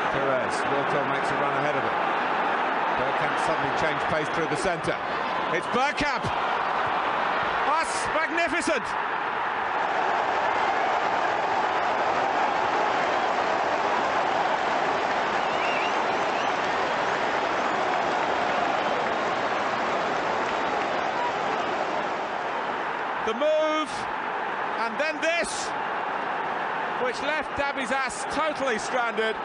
Perez. Wilco makes a run ahead of him. Bergkamp suddenly changed pace through the centre. It's Bergkamp! That's magnificent! The move, and then this, which left Dabby's ass totally stranded.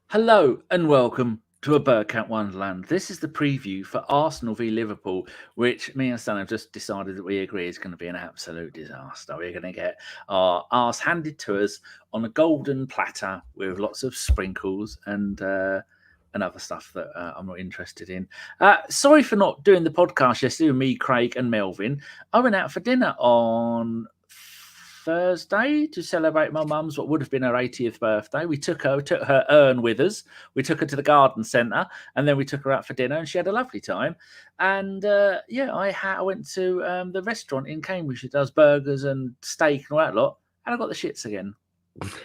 Hello and welcome to a Bergkamp Wonderland. This is the preview for Arsenal v Liverpool, which me and Stan have just decided that we agree is going to be an absolute disaster. We're going to get our arse handed to us on a golden platter with lots of sprinkles and other stuff that I'm not interested in. Sorry for not doing the podcast yesterday with me, Craig and Melvin. I went out for dinner on Thursday to celebrate my mum's what would have been her 80th birthday. We took her urn with us. We took her to the garden centre, and then we took her out for dinner, and she had a lovely time. And I went to the restaurant in Cambridge that does burgers and steak and all that lot, and I got the shits again.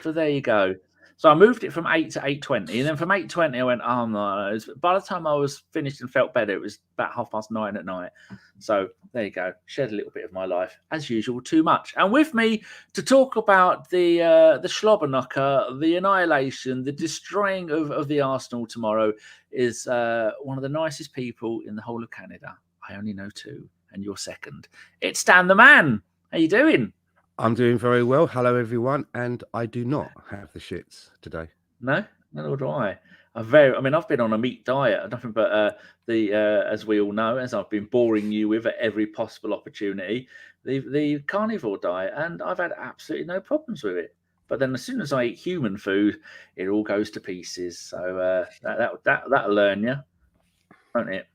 So there you go. So I moved it from 8 to 8:20, and then from 8:20 I went, oh no. By the time I was finished and felt better, it was about 9:30 at night. So there you go. Shared a little bit of my life, as usual, too much. And with me to talk about the Schlobberknocker, the annihilation, the destroying of the Arsenal tomorrow is one of the nicest people in the whole of Canada. I only know two, and you're second. It's Stan the Man. How you doing? I'm doing very well. Hello, everyone. And I do not have the shits today. No, nor do I. I've been on a meat diet, nothing but as we all know, as I've been boring you with at every possible opportunity, the carnivore diet, and I've had absolutely no problems with it. But then as soon as I eat human food, it all goes to pieces. So that'll learn you, won't it?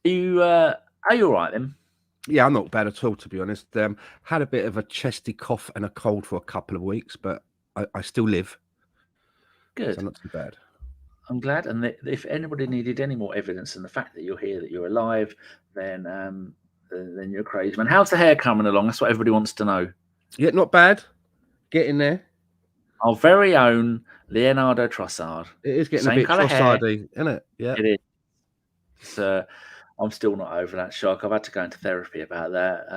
Are you all right then? Yeah, I'm not bad at all, to be honest. Had a bit of a chesty cough and a cold for a couple of weeks, but I still live. Good. So not too bad. I'm glad. And if anybody needed any more evidence than the fact that you're here, that you're alive, then you're crazy, man. How's the hair coming along? That's what everybody wants to know. Yeah, not bad. Getting there. Our very own Leandro Trossard. It is getting a bit Trossardy, isn't it? Yeah. It is. I'm still not over that shock. I've had to go into therapy about that.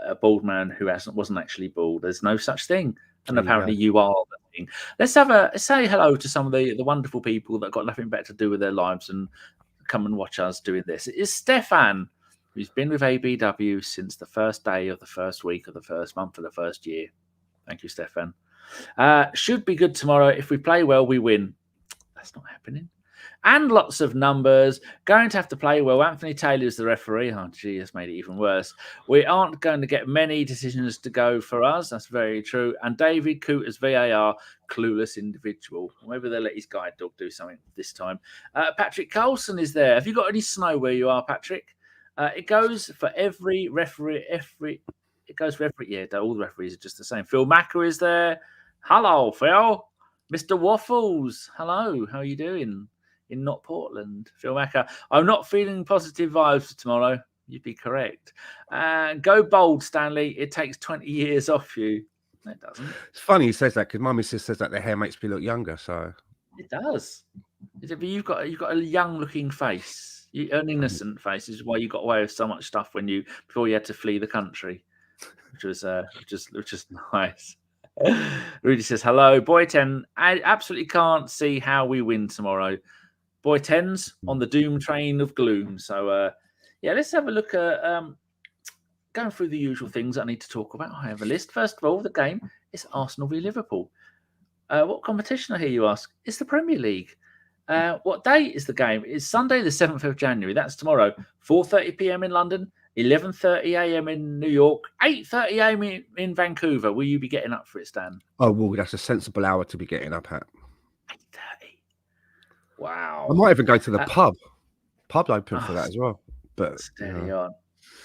A bald man who wasn't actually bald. There's no such thing. And apparently you are the thing. Let's say hello to some of the wonderful people that got nothing better to do with their lives and come and watch us doing this. It is Stefan, who's been with ABW since the first day of the first week of the first month of the first year. Thank you, Stefan. Should be good tomorrow. If we play well, we win. That's not happening. And lots of numbers. Going to have to play well. Anthony Taylor's the referee. Oh, gee, that's made it even worse. We aren't going to get many decisions to go for us. That's very true. And David Cooter's VAR, clueless individual. Maybe they'll let his guide dog do something this time. Patrick Carlson is there. Have you got any snow where you are, Patrick? It goes for every referee. Yeah, all the referees are just the same. Phil Macker is there. Hello, Phil. Mr. Waffles. Hello. How are you doing? In not Portland, Phil Macker. I'm not feeling positive vibes for tomorrow. You'd be correct. Go bold, Stanley. It takes 20 years off you. No, it doesn't. It's funny he says that because my missus says that their hair makes me look younger. So it does. But you've got a young-looking face. An innocent face is why you got away with so much stuff before you had to flee the country, which was nice. Rudy says hello, Boy 10. I absolutely can't see how we win tomorrow. Boy 10's on the doom train of gloom. So, let's have a look at going through the usual things I need to talk about. I have a list. First of all, the game is Arsenal v Liverpool. What competition, I hear you ask? It's the Premier League. What day is the game? It's Sunday, the 7th of January. That's tomorrow. 4:30 p.m. in London, 11:30 a.m. in New York, 8:30 a.m. in Vancouver. Will you be getting up for it, Stan? Oh, well, that's a sensible hour to be getting up at. 8:30. Wow. I might even go to the pub. Pub open for that as well. But steady on.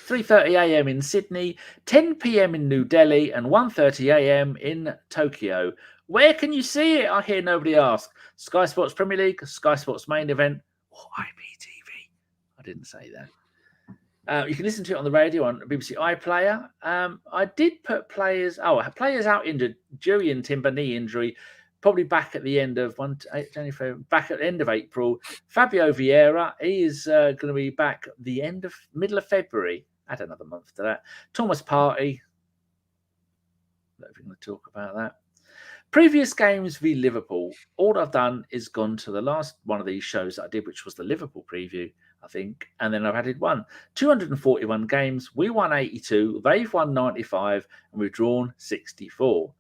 3:30 a.m. in Sydney, 10 p.m. in New Delhi, and 1:30 a.m. in Tokyo. Where can you see it? I hear nobody ask. Sky Sports Premier League, Sky Sports Main Event, or IPTV. I didn't say that. You can listen to it on the radio on BBC iPlayer. I did put players out injured. Jurriën Timber knee injury, probably back at the end of back at the end of April. Fabio Vieira, he is going to be back the middle of February. Add another month to that. Thomas Partey. Not even going to talk about that. Previous games v Liverpool. All I've done is gone to the last one of these shows that I did, which was the Liverpool preview, I think. And then I've added 241 games. We won 82. They've won 95. And we've drawn 64.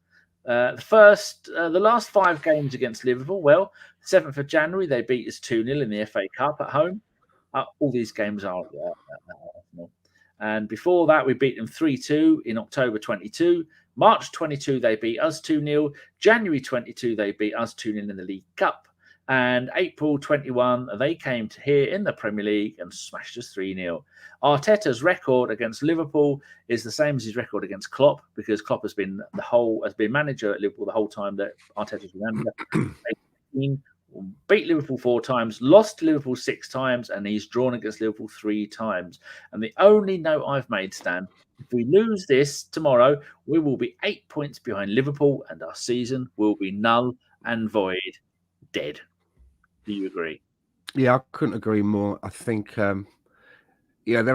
The last 5 games against Liverpool, 7th of January, they beat us 2-0 in the FA Cup at home. All these games are Arsenal. And before that, we beat them 3-2 in October 22. March 22, they beat us 2-0. January 22, they beat us 2-0 in the League Cup. And April 21, they came to here in the Premier League and smashed us 3-0. Arteta's record against Liverpool is the same as his record against Klopp, because Klopp has been manager at Liverpool the whole time that Arteta's been manager. Beat Liverpool 4 times, lost to Liverpool 6 times, and he's drawn against Liverpool 3 times. And the only note I've made, Stan, if we lose this tomorrow, we will be 8 points behind Liverpool, and our season will be null and void, dead. Do you agree? Yeah, I couldn't agree more. I think, there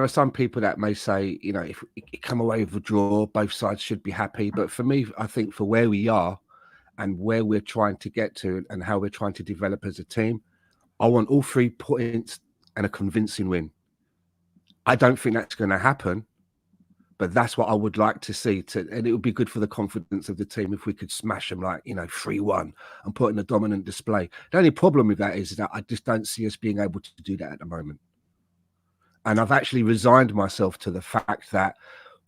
are some people that may say, if we come away with a draw, both sides should be happy. But for me, I think for where we are and where we're trying to get to and how we're trying to develop as a team, I want all 3 points and a convincing win. I don't think that's going to happen, but that's what I would like to see. And it would be good for the confidence of the team if we could smash them 3-1 and put in a dominant display. The only problem with that is that I just don't see us being able to do that at the moment. And I've actually resigned myself to the fact that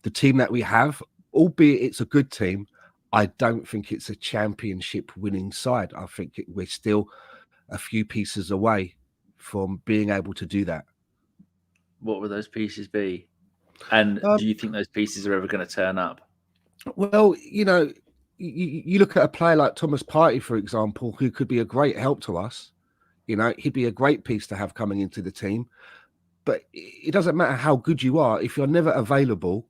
the team that we have, albeit it's a good team, I don't think it's a championship winning side. I think we're still a few pieces away from being able to do that. What would those pieces be? And do you think those pieces are ever going to turn up? Well, you look at a player like Thomas Partey, for example, who could be a great help to us. He'd be a great piece to have coming into the team. But it doesn't matter how good you are. If you're never available,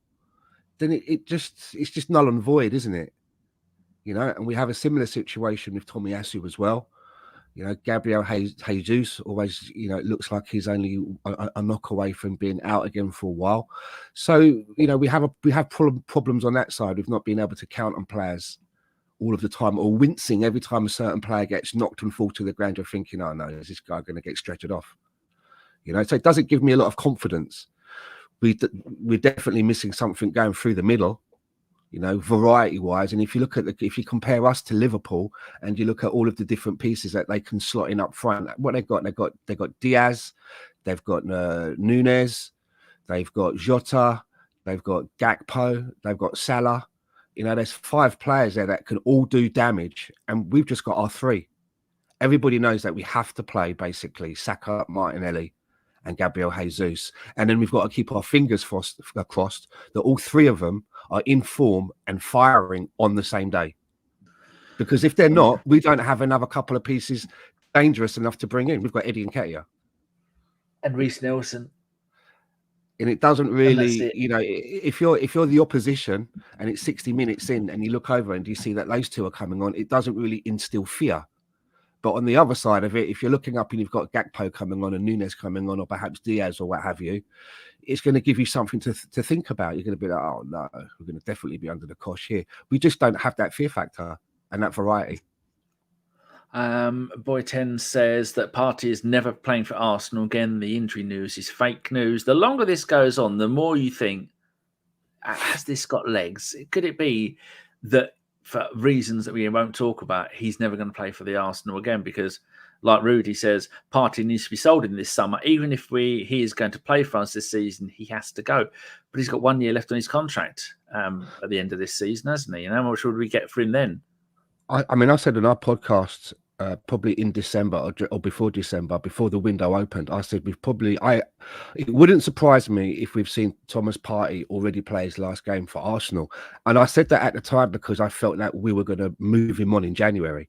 then it's just null and void, isn't it? And we have a similar situation with Tomiyasu as well. Gabriel Jesus always, it looks like he's only a knock away from being out again for a while. So, we have problems on that side with not being able to count on players all of the time, or wincing every time a certain player gets knocked and fall to the ground. You're thinking, oh no, is this guy going to get stretchered off? So it doesn't give me a lot of confidence. We're definitely missing something going through the middle. Variety wise. And if you compare us to Liverpool and you look at all of the different pieces that they can slot in up front, what they've got Diaz, they've got Nunes, they've got Jota, they've got Gakpo, they've got Salah. There's 5 players there that can all do damage, and we've just got our 3. Everybody knows that we have to play basically Saka, Martinelli, and Gabriel Jesus. And then we've got to keep our fingers crossed that all 3 of them are in form and firing on the same day. Because if they're not, we don't have another couple of pieces dangerous enough to bring in. We've got Eddie Nketiah. And Reece Nelson. And it doesn't really, if you're the opposition and it's 60 minutes in and you look over and you see that those 2 are coming on, it doesn't really instill fear. But on the other side of it, if you're looking up and you've got Gakpo coming on and Nunes coming on, or perhaps Diaz or what have you, it's going to give you something to think about. You're going to be like, oh no, we're going to definitely be under the cosh here. We just don't have that fear factor and that variety. Boy 10 says that Partey is never playing for Arsenal again. The injury news is fake news. The longer this goes on, the more you think, has this got legs? Could it be that for reasons that we won't talk about, he's never going to play for the Arsenal again? Because like Rudy says, Partey needs to be sold in this summer. Even if he is going to play for us this season, he has to go. But he's got 1 year left on his contract at the end of this season, hasn't he? And how much would we get for him then? I mean, I said in our podcast, probably in December or before December, before the window opened, I said it wouldn't surprise me if we've seen Thomas Partey already play his last game for Arsenal. And I said that at the time because I felt that we were going to move him on in January.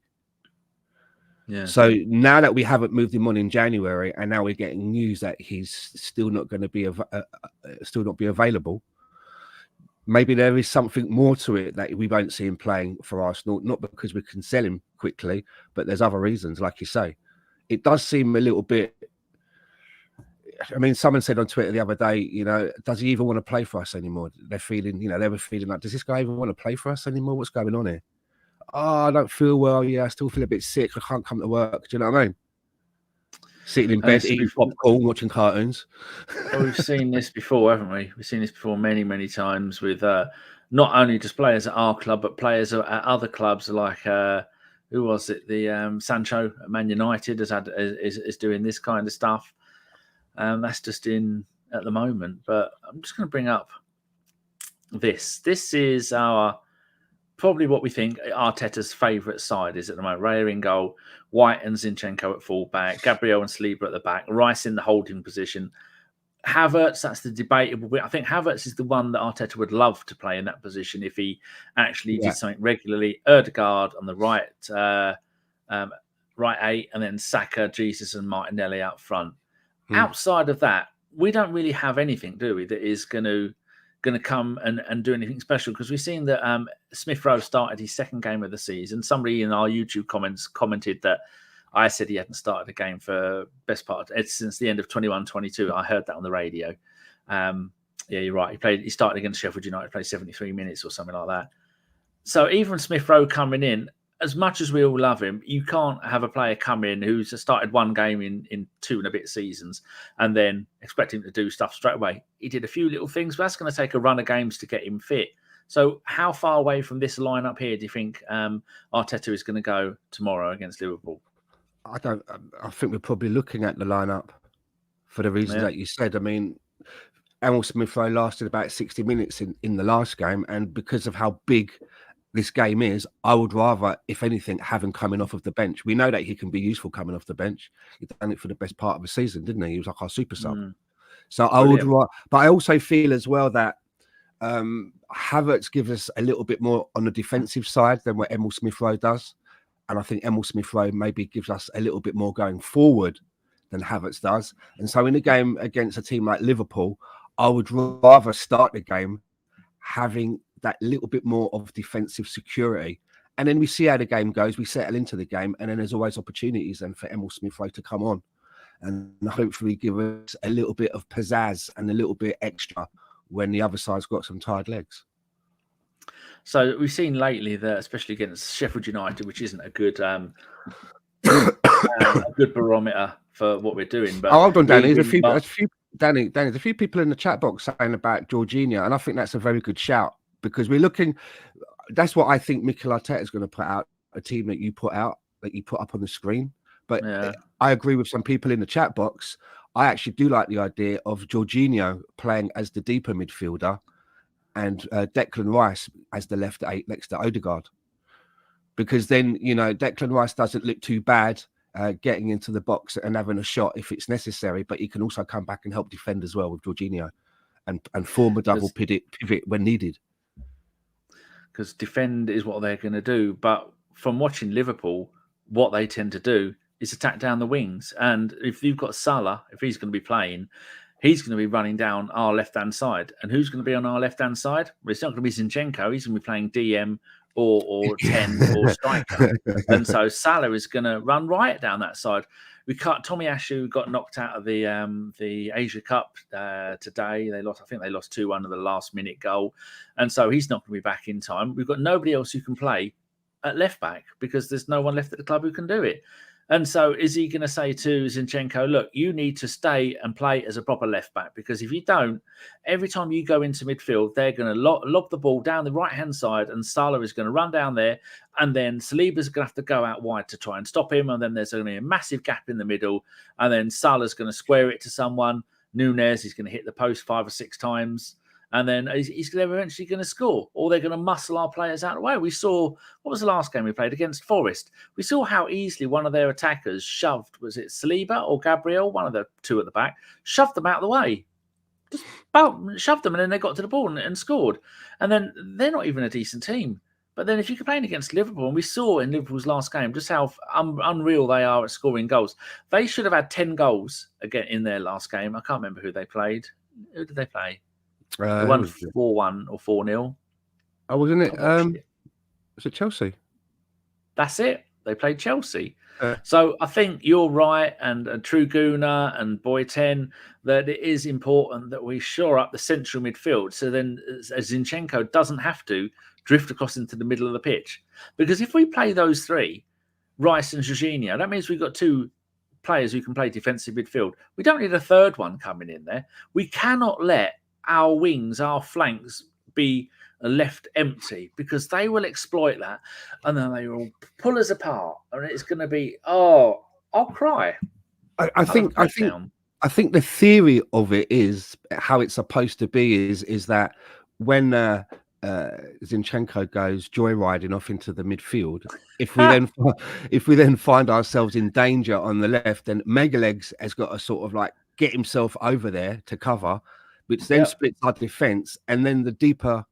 Yeah. So now that we haven't moved him on in January, and now we're getting news that he's still not going to be available, maybe there is something more to it that we won't see him playing for Arsenal. Not because we can sell him quickly, but there's other reasons, like you say. It does seem a little bit. I mean, someone said on Twitter the other day, does he even want to play for us anymore? They're feeling, they were feeling like, does this guy even want to play for us anymore? What's going on here? Oh, I don't feel well. Yeah, I still feel a bit sick. I can't come to work. Do you know what I mean? Sitting in bed, eating popcorn, watching cartoons. Well, we've seen this before, haven't we? We've seen this before many, many times with not only just players at our club, but players at other clubs like, who was it? The Sancho at Man United is doing this kind of stuff. That's just in at the moment. But I'm just going to bring up this. This is probably what we think Arteta's favourite side is at the moment. Raya in goal, White and Zinchenko at full-back, Gabriel and Saliba at the back, Rice in the holding position. Havertz, that's the debatable bit. I think Havertz is the one that Arteta would love to play in that position if he actually did something regularly. Odegaard on the right 8, and then Saka, Jesus and Martinelli out front. Outside of that, we don't really have anything, do we, that is going to come and do anything special, because we've seen that Smith Rowe started his second game of the season. Somebody in our YouTube comments commented that I said he hadn't started a game for best part since the end of 21-22. I heard that on the radio. Yeah, you're right. He started against Sheffield United, played 73 minutes or something like that. So even Smith Rowe coming in, as much as we all love him, you can't have a player come in who's started one game in 2 and a bit seasons and then expect him to do stuff straight away. He did a few little things, but that's going to take a run of games to get him fit. So how far away from this lineup here do you think Arteta is going to go tomorrow against Liverpool? I think we're probably looking at the lineup for the reasons that you said. I mean, Emile Smith Rowe lasted about 60 minutes in the last game, and because of how big this game is, I would rather, if anything, have him coming off of the bench. We know that he can be useful coming off the bench. He done it for the best part of the season, didn't he? He was like our super sub. So Brilliant. I would, but I also feel as well that Havertz gives us a little bit more on the defensive side than what Emile Smith Rowe does. And I think Emile Smith Rowe maybe gives us a little bit more going forward than Havertz does. And so in a game against a team like Liverpool, I would rather start the game having that little bit more of defensive security. And then we see how the game goes. We settle into the game, and then there's always opportunities then for Emile Smith Rowe to come on and hopefully give us a little bit of pizzazz and a little bit extra when the other side's got some tired legs. So we've seen lately that, especially against Sheffield United, which isn't a good a good barometer for what we're doing. But hold on, Danny. There's a few people in the chat box saying about Jorginho, and I think that's a very good shout, because we're looking. That's what I think Mikel Arteta is going to put out, a team that you put up on the screen. But I agree with some people in the chat box. I actually do like the idea of Jorginho playing as the deeper midfielder and Declan Rice as the left 8 next to Odegaard. Because then, Declan Rice doesn't look too bad getting into the box and having a shot if it's necessary, but he can also come back and help defend as well with Jorginho and form a double pivot when needed. Because defend is what they're going to do. But from watching Liverpool, what they tend to do is attack down the wings. And if you've got Salah, if he's going to be playing, he's going to be running down our left-hand side. And who's going to be on our left-hand side? Well, it's not going to be Zinchenko. He's going to be playing DM or 10 or striker. And so Salah is going to run right down that side. Tomiyasu got knocked out of the Asia Cup today. I think they lost 2-1 of the last-minute goal. And so he's not going to be back in time. We've got nobody else who can play at left-back because there's no one left at the club who can do it. And so is he going to say to Zinchenko, look, you need to stay and play as a proper left-back, because if you don't, every time you go into midfield, they're going to lob the ball down the right-hand side and Salah is going to run down there, and then Saliba's going to have to go out wide to try and stop him, and then there's going to be a massive gap in the middle, and then Salah's going to square it to someone. Nunez is going to hit the post 5 or 6 times, and then he's eventually going to score, or they're going to muscle our players out of the way. We saw, what was the last game we played against Forest? We saw how easily one of their attackers shoved, was it Saliba or Gabriel, one of the two at the back, shoved them out of the way. Just shoved them, and then they got to the ball and scored. And then they're not even a decent team. But then if you're playing against Liverpool, and we saw in Liverpool's last game just how unreal they are at scoring goals. They should have had 10 goals again in their last game. I can't remember who they played. Who did they play? They won 4-1 or 4-0. Oh, wasn't it? Was it Chelsea? That's it. They played Chelsea. So I think you're right, and True Gooner and Boy 10, that it is important that we shore up the central midfield. So then Zinchenko doesn't have to drift across into the middle of the pitch. Because if we play those three, Rice and Jorginho, that means we've got two players who can play defensive midfield. We don't need a third one coming in there. We cannot let our wings, our flanks be left empty, because they will exploit that, and then they will pull us apart, and it's going to be, I'll cry. I think the theory of it is how it's supposed to be is that when Zinchenko goes joyriding off into the midfield, if we then find ourselves in danger on the left, then Megalegs has got to sort of like get himself over there to cover, which then splits our defense, and then the deeper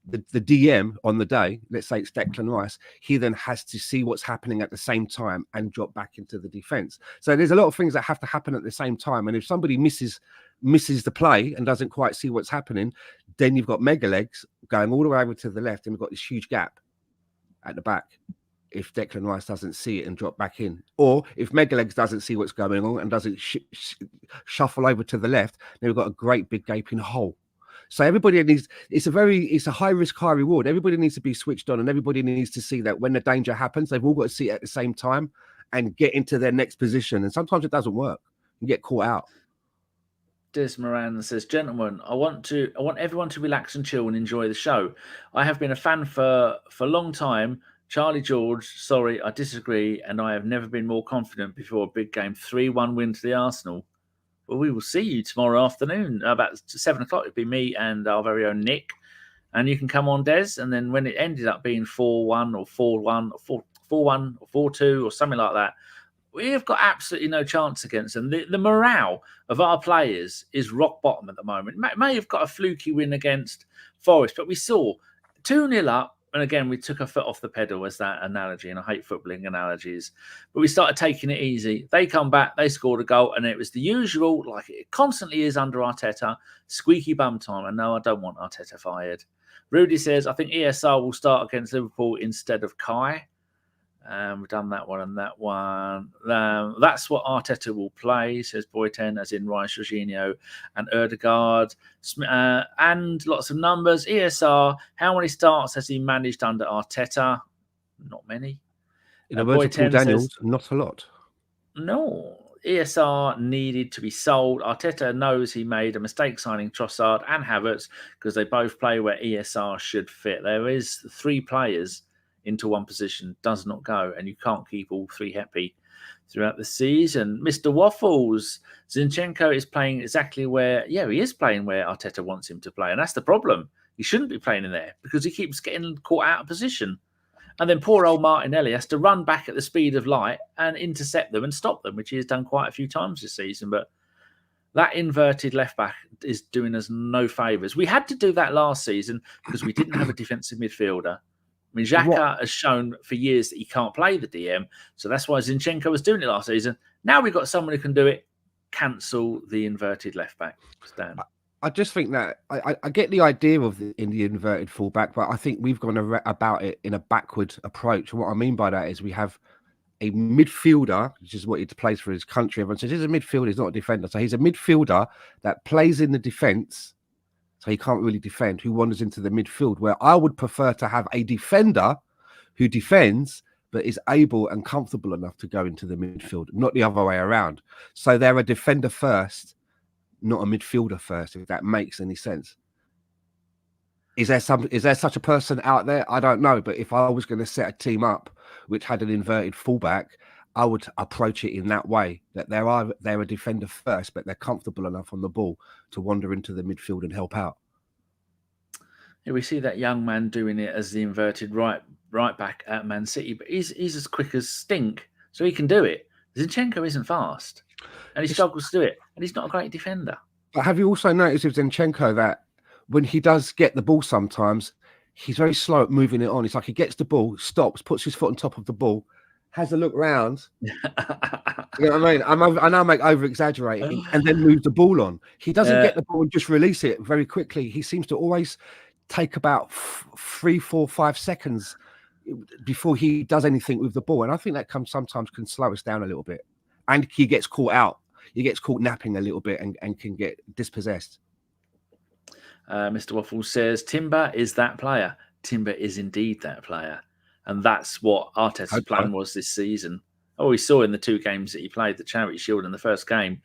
the DM on the day, let's say it's Declan Rice, he then has to see what's happening at the same time and drop back into the defense. So there's a lot of things that have to happen at the same time, and if somebody misses the play and doesn't quite see what's happening, then you've got Megalegs going all the way over to the left, and we've got this huge gap at the back if Declan Rice doesn't see it and drop back in. Or if Megalegs doesn't see what's going on and doesn't shuffle over to the left, then we've got a great big gaping hole. So everybody needs, it's a high risk, high reward. Everybody needs to be switched on, and everybody needs to see that when the danger happens, they've all got to see it at the same time and get into their next position. And sometimes it doesn't work. You get caught out. Des Moran says, gentlemen, I want everyone to relax and chill and enjoy the show. I have been a fan for a long time. Charlie George, sorry, I disagree, and I have never been more confident before a big game. 3-1 win to the Arsenal. Well, we will see you tomorrow afternoon about 7 o'clock. It'll be me and our very own Nick. And you can come on, Des. And then when it ended up being 4-1 or 4-1 or 4-1 or 4-2 or something like that, we have got absolutely no chance against them. The morale of our players is rock bottom at the moment. May have got a fluky win against Forest, but we saw 2-0 up. And again, we took our foot off the pedal as that analogy, and I hate footballing analogies. But we started taking it easy. They come back, they scored a goal, and it was the usual, like it constantly is under Arteta, squeaky bum time. And no, I don't want Arteta fired. Rudy says, I think ESR will start against Liverpool instead of Kai. We've done that one and that one. That's what Arteta will play, says Boy10, as in Rice, Jorginho and Odegaard. And lots of numbers. ESR, how many starts has he managed under Arteta? Not many. In the words of Paul Daniels, not a lot. No. ESR needed to be sold. Arteta knows he made a mistake signing Trossard and Havertz because they both play where ESR should fit. There is 3 players into one position, does not go, and you can't keep all 3 happy throughout the season. Mr. Waffles, Zinchenko is playing exactly where, he is playing where Arteta wants him to play, and that's the problem. He shouldn't be playing in there because he keeps getting caught out of position. And then poor old Martinelli has to run back at the speed of light and intercept them and stop them, which he has done quite a few times this season. But that inverted left back is doing us no favours. We had to do that last season because we didn't have a defensive midfielder. I mean, Xhaka has shown for years that he can't play the DM. So that's why Zinchenko was doing it last season. Now we've got someone who can do it. Cancel the inverted left back. Stan. I just think that I get the idea of the inverted fullback, but I think we've gone about it in a backward approach. And what I mean by that is we have a midfielder, which is what he plays for his country. Everyone says he's a midfielder, he's not a defender. So he's a midfielder that plays in the defence. So he can't really defend, who wanders into the midfield, where I would prefer to have a defender who defends, but is able and comfortable enough to go into the midfield, not the other way around. So they're a defender first, not a midfielder first, if that makes any sense. Is there such a person out there? I don't know. But if I was going to set a team up which had an inverted fullback, I would approach it in that way, that they're a defender first, but they're comfortable enough on the ball to wander into the midfield and help out. Yeah, we see that young man doing it as the inverted right back at Man City, but he's as quick as stink, so he can do it. Zinchenko isn't fast, and he struggles to do it, and he's not a great defender. But have you also noticed with Zinchenko that when he does get the ball sometimes, he's very slow at moving it on. It's like he gets the ball, stops, puts his foot on top of the ball, has a look round. You know what I mean? I know I'm over exaggerating, and then moves the ball on. He doesn't get the ball and just release it very quickly. He seems to always take about 3, 4, 5 seconds before he does anything with the ball, and I think that sometimes can slow us down a little bit. And he gets caught out. He gets caught napping a little bit and can get dispossessed. Mr. Waffles says Timber is that player. Timber is indeed that player, and that's what Arteta's plan was this season. Oh, we saw in the 2 games that he played, the Charity Shield in the first game,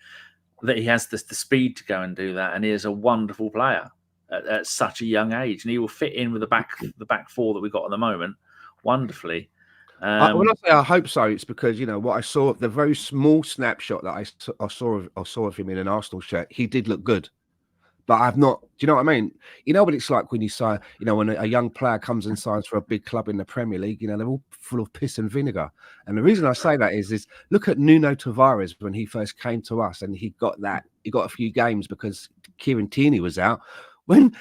that he has the speed to go and do that, and he is a wonderful player at such a young age, and he will fit in with the back 4 that we've got at the moment wonderfully. When I say I hope so, it's because, you know, what I saw, the very small snapshot that I saw of him in an Arsenal shirt, he did look good. But I've not, do you know what I mean? You know what it's like when you sign, you know, when a young player comes and signs for a big club in the Premier League, you know, they're all full of piss and vinegar. And the reason I say that is look at Nuno Tavares when he first came to us, and he got a few games because Kieran Tierney was out. When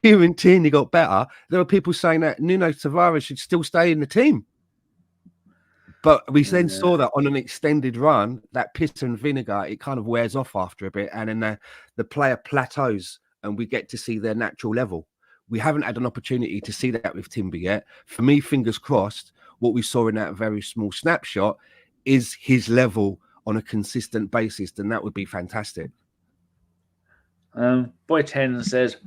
Kieran Tierney got better, there were people saying that Nuno Tavares should still stay in the team. But we then saw that on an extended run, that piss and vinegar, it kind of wears off after a bit. And then the player plateaus and we get to see their natural level. We haven't had an opportunity to see that with Timber yet. For me, fingers crossed, what we saw in that very small snapshot is his level on a consistent basis. Then that would be fantastic. Boy 10 says,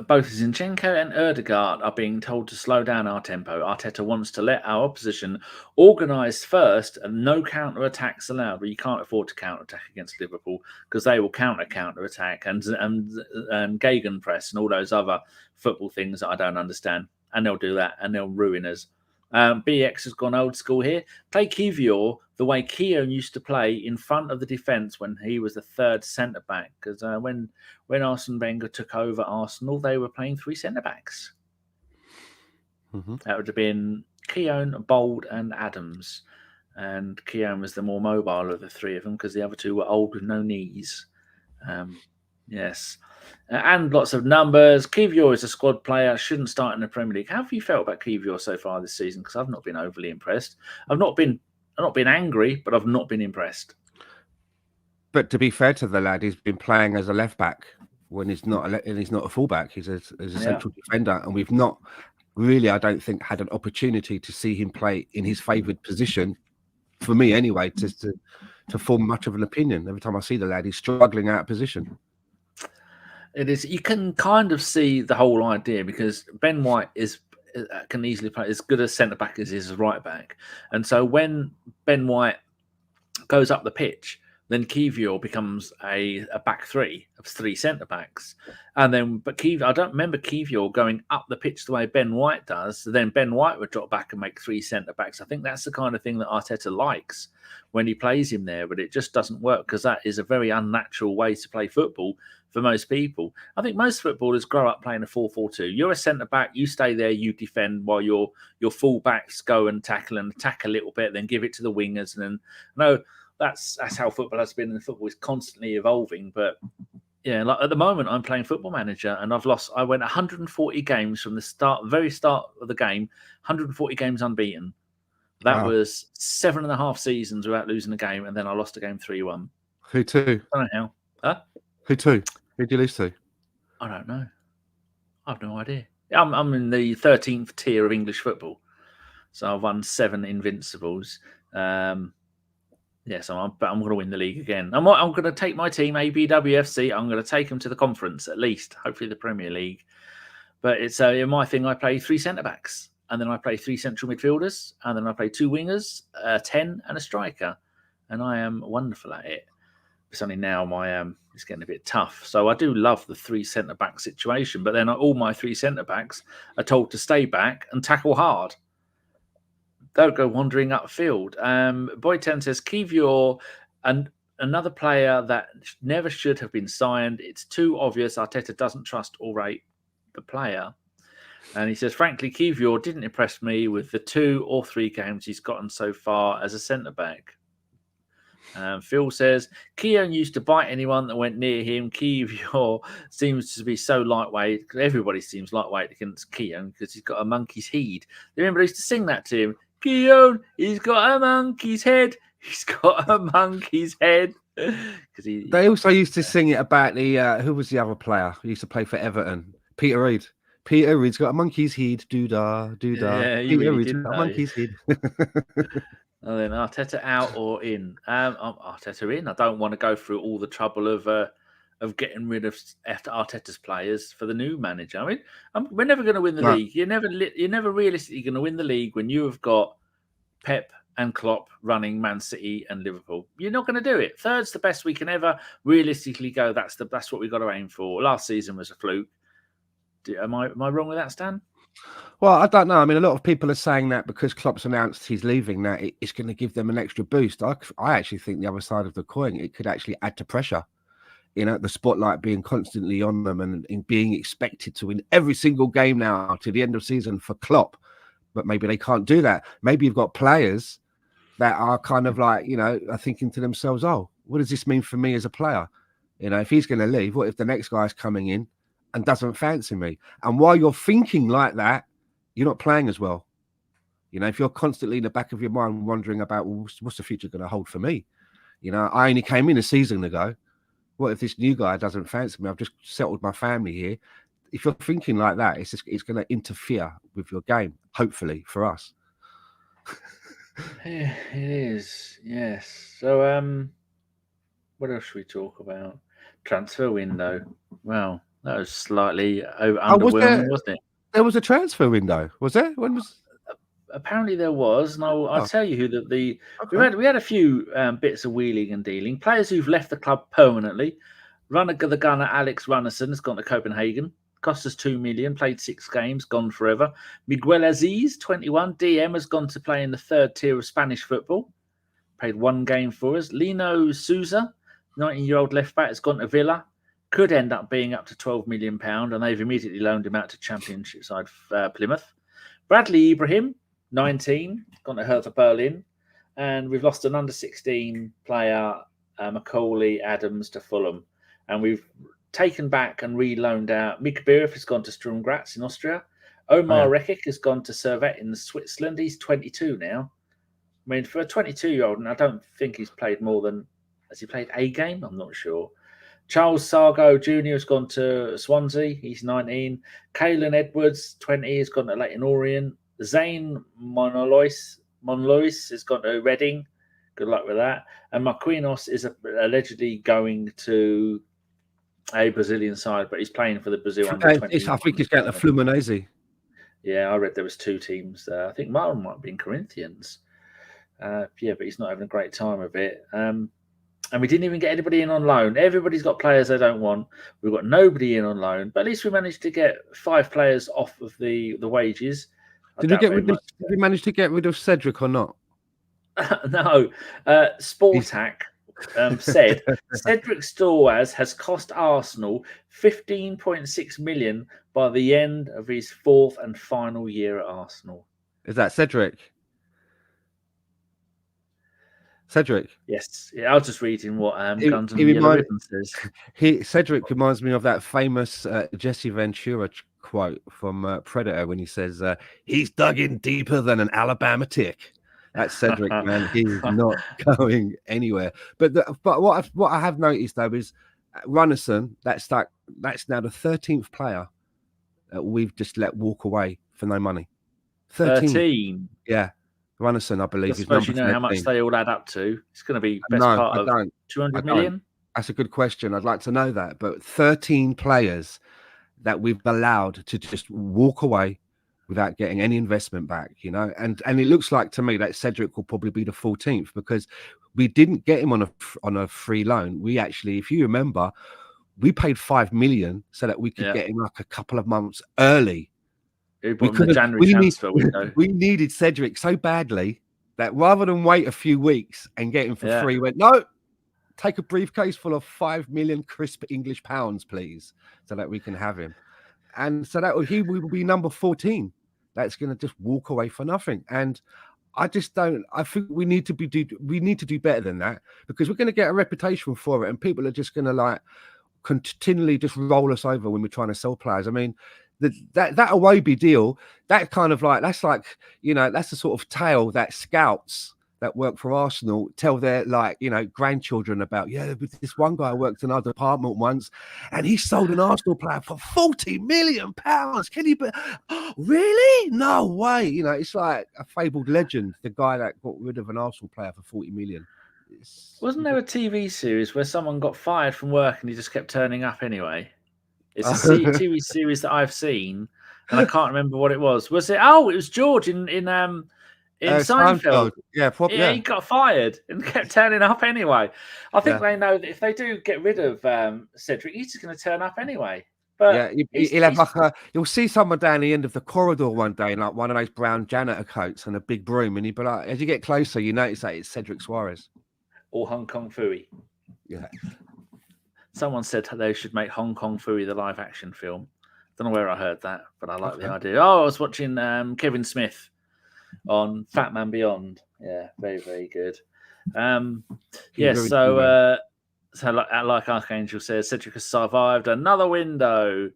both Zinchenko and Odegaard are being told to slow down our tempo. Arteta wants to let our opposition organise first and no counter-attacks allowed. Well, you can't afford to counter-attack against Liverpool because they will counter-attack and gegenpress and all those other football things that I don't understand. And they'll do that and they'll ruin us. BX has gone old school here. Play Kiwior the way Keown used to play in front of the defence when he was the 3rd centre-back. Because when Arsene Wenger took over Arsenal, they were playing 3 centre-backs. Mm-hmm. That would have been Keown, Bold and Adams. And Keown was the more mobile of the 3 of them because the other 2 were old with no knees. Yes. And lots of numbers. Kiwior is a squad player, shouldn't start in the Premier League. How have you felt about Kiwior so far this season? Because I've not been overly impressed. I've not been angry, but I've not been impressed. But to be fair to the lad, he's been playing as a left back when he's not a fullback. He's a central defender, and we've not really, I don't think, had an opportunity to see him play in his favoured position. For me, anyway, to form much of an opinion. Every time I see the lad, he's struggling out of position. It is. You can kind of see the whole idea because Ben White can easily play as good a centre back as he is a right back, and so when Ben White goes up the pitch, then Kiwior becomes a back 3 of 3 centre backs, and then I don't remember Kiwior going up the pitch the way Ben White does. So then Ben White would drop back and make 3 centre backs. I think that's the kind of thing that Arteta likes when he plays him there, but it just doesn't work because that is a very unnatural way to play football for most people. I think most footballers grow up playing a 4-4-2. You're a centre-back, you stay there, you defend while your full-backs go and tackle and attack a little bit, then give it to the wingers. And then, that's how football has been, and football is constantly evolving. But yeah, like at the moment, I'm playing Football Manager, and I went 140 games from the very start of the game, 140 games unbeaten. That was 7.5 seasons without losing a game, and then I lost a game 3-1. Who to? I don't know how. Huh? Who to? Who did you lose to? I don't know. I have no idea. I'm in the 13th tier of English football, so I've won 7 Invincibles. So I'm going to win the league again. I'm going to take my team, ABWFC. I'm going to take them to the conference at least, hopefully the Premier League. But it's my thing. I play 3 centre backs, and then I play 3 central midfielders, and then I play 2 wingers, 10, and a striker, and I am wonderful at it. It's only now it's getting a bit tough. So I do love the 3 centre back situation, but then all my 3 centre backs are told to stay back and tackle hard. Don't go wandering upfield. Boy 10 says Kiwior and another player that never should have been signed. It's too obvious Arteta doesn't trust or rate the player. And he says, frankly, Kiwior didn't impress me with the 2 or 3 games he's gotten so far as a centre back. Phil says, Kiwior used to bite anyone that went near him. Kiwior seems to be so lightweight. Everybody seems lightweight against Kiwior because he's got a monkey's head. Remember, I used to sing that to him. Kiwior, he's got a monkey's head. He's got a monkey's head. They also used to sing it about the who was the other player who used to play for Everton? Peter Reid. Peter Reid's got a monkey's head. Doo-dah, doo-dah. Yeah, Peter really Reid's got a monkey's head. And then Arteta out or in? Arteta in. I don't want to go through all the trouble of getting rid of Arteta's players for the new manager. I mean, we're never going to win the league. You're never realistically going to win the league when you have got Pep and Klopp running Man City and Liverpool. You're not going to do it. Third's the best we can ever realistically go. That's what we've got to aim for. Last season was a fluke. Am I wrong with that, Stan? Well, I don't know. I mean, a lot of people are saying that because Klopp's announced he's leaving, that it's going to give them an extra boost. I actually think the other side of the coin, it could actually add to pressure. You know, the spotlight being constantly on them and being expected to win every single game now to the end of season for Klopp. But maybe they can't do that. Maybe you've got players that are kind of like, you know, are thinking to themselves, oh, what does this mean for me as a player? You know, if he's going to leave, what if the next guy's coming in and doesn't fancy me? And while you're thinking like that, you're not playing as well. You know, if you're constantly in the back of your mind wondering about, well, what's the future going to hold for me? You know, I only came in a season ago. What if this new guy doesn't fancy me? I've just settled my family here. If you're thinking like that, it's going to interfere with your game, hopefully, for us. Yeah, it is. Yes. So, what else should we talk about? Transfer window. Well, that was slightly underwhelming, wasn't it? There was a transfer window, was there? When was? Apparently there was, and I'll tell you who okay. we had a few bits of wheeling and dealing. Players who've left the club permanently. The gunner Alex Runnison has gone to Copenhagen. Cost us 2 million. Played 6 games. Gone forever. Miguel Aziz, 21. DM has gone to play in the 3rd tier of Spanish football. Played 1 game for us. Lino Souza, 19-year-old left back, has gone to Villa. Could end up being up to £12 million, and they've immediately loaned him out to Championship side Plymouth. Bradley Ibrahim, 19, gone to Hertha Berlin. And we've lost an under-16 player, Macaulay Adams, to Fulham. And we've taken back and re-loaned out. Mika Birif has gone to Sturm Graz in Austria. Omar Rekik has gone to Servette in Switzerland. He's 22 now. I mean, for a 22-year-old, and I don't think he's played more than... Has he played a game? I'm not sure. Charles Sargo Jr. has gone to Swansea. He's 19. Kalen Edwards, 20, has gone to Leyton Orient. Zane Monlois has gone to Reading. Good luck with that. And Marquinhos is allegedly going to a Brazilian side, but he's playing for the Brazil under 20. I think he's going to Fluminense. Yeah, I read there was 2 teams there. I think Marlon might be in Corinthians. But he's not having a great time of it. And we didn't even get anybody in on loan. Everybody's got players they don't want. We've got nobody in on loan. But at least we managed to get 5 players off of the wages. Did we manage to get rid of Cedric or not? No. Sportac said Cedric Soares has cost Arsenal 15.6 million by the end of his 4th and final year at Arsenal. Is that Cedric? Cedric? Yes. Yeah, I was just reading what Guns and Yellow Ribbon says. Cedric reminds me of that famous Jesse Ventura quote from Predator when he says, he's dug in deeper than an Alabama tick. That's Cedric, man. He's not going anywhere. But what I have noticed though is Runnison. That's now the 13th player that we've just let walk away for no money. 13. Yeah, Runnison, I believe. I suppose you know 13. How much they all add up to. It's going to be best part of 200 million. That's a good question. I'd like to know that. But 13 players that we've allowed to just walk away without getting any investment back, you know, and it looks like to me that Cedric will probably be the 14th because we didn't get him on a free loan. We actually, if you remember, we paid 5 million so that we could get him like a couple of months early. We needed Cedric so badly that rather than wait a few weeks and get him for free, went no. Take a briefcase full of 5 million crisp English pounds, please, so that we can have him. And so he will be number 14. That's going to just walk away for nothing. And I just don't. I think we need to do better than that, because we're going to get a reputation for it, and people are just going to like continually just roll us over when we're trying to sell players. I mean, that Awobi deal, that kind of like that's like, you know, that's the sort of tale that scouts that work for Arsenal tell their, like, you know, grandchildren about. Yeah, this one guy worked in our department once, and he sold an Arsenal player for £40 million. Can you? Really? No way. You know, it's like a fabled legend. The guy that got rid of an Arsenal player for 40 million. Wasn't there a TV series where someone got fired from work and he just kept turning up anyway? It's a TV series that I've seen, and I can't remember what it was. Was it? Oh, it was George in Seinfeld. Yeah, he got fired and kept turning up anyway. I think they know that if they do get rid of Cedric, he's just going to turn up anyway. But yeah, you'll see someone down the end of the corridor one day in like one of those brown janitor coats and a big broom, and you'd be like, as you get closer, you notice that it's Cedric Soares. Or Hong Kong Phooey. Yeah. Someone said they should make Hong Kong Phooey the live action film. Don't know where I heard that, but I like the idea. Oh, I was watching Kevin Smith on Fat Man Beyond. Yeah, very, very good. So like Archangel says, Cedric has survived another window.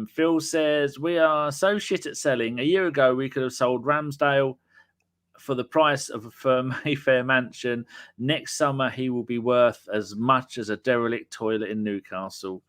Phil says, we are so shit at selling. A year ago, we could have sold Ramsdale for the price of a Mayfair mansion. Next summer, he will be worth as much as a derelict toilet in Newcastle.